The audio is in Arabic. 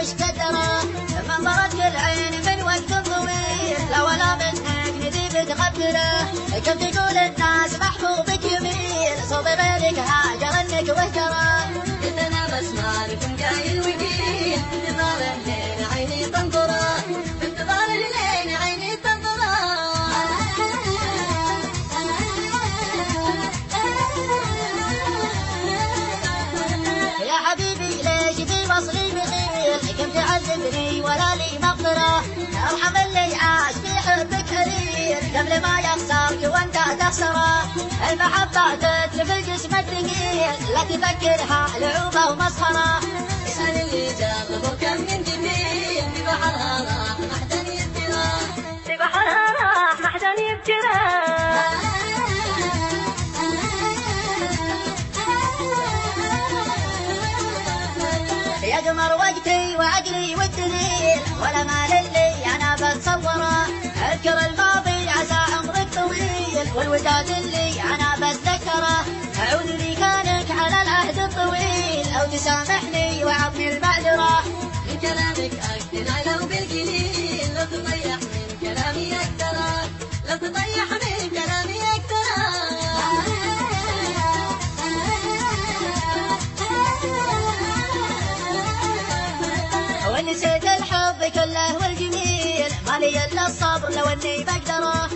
وش قدره منظرك العين من وقت طويل لا ولا منك ندي بتغفله كيف تقول الناس محبوبك يميل صوب غيرك هاجر انك وهجره قلت انا بسمع لكم قايل وقيل انتظار الليل عيني تنظره بانتظار الليل عيني تنظره يا حبيبي ليش في وصلي بخيل كيف تعذبني ولا لي مقدره ارحم اللي عاش في حبك قليل قبل ما يخسرك وانت تخسره المحبة تتلف الجسم الثقيل لا تفكرها لعوبة ومسخرة اسأل اللي جربه كم من جميل في بحرها راح ما حدا يذكره في بحرها راح ما حدا يذكره يا قمر وقتي وعقلي والدليل ولا مال اللي انا بتصوره اذكر الماضي عسى عمرك طويل والوداد اللي انا بتذكره اعود لي كانك على العهد الطويل او تسامحني وعطني المعذره من كلامك اقتنع لو بالقليل لو تطيح من كلامي اكثر لو تطيح من كلامي اكثر ونسيت الحب كله والجميل ما لي الا الصبر لو اني بقدره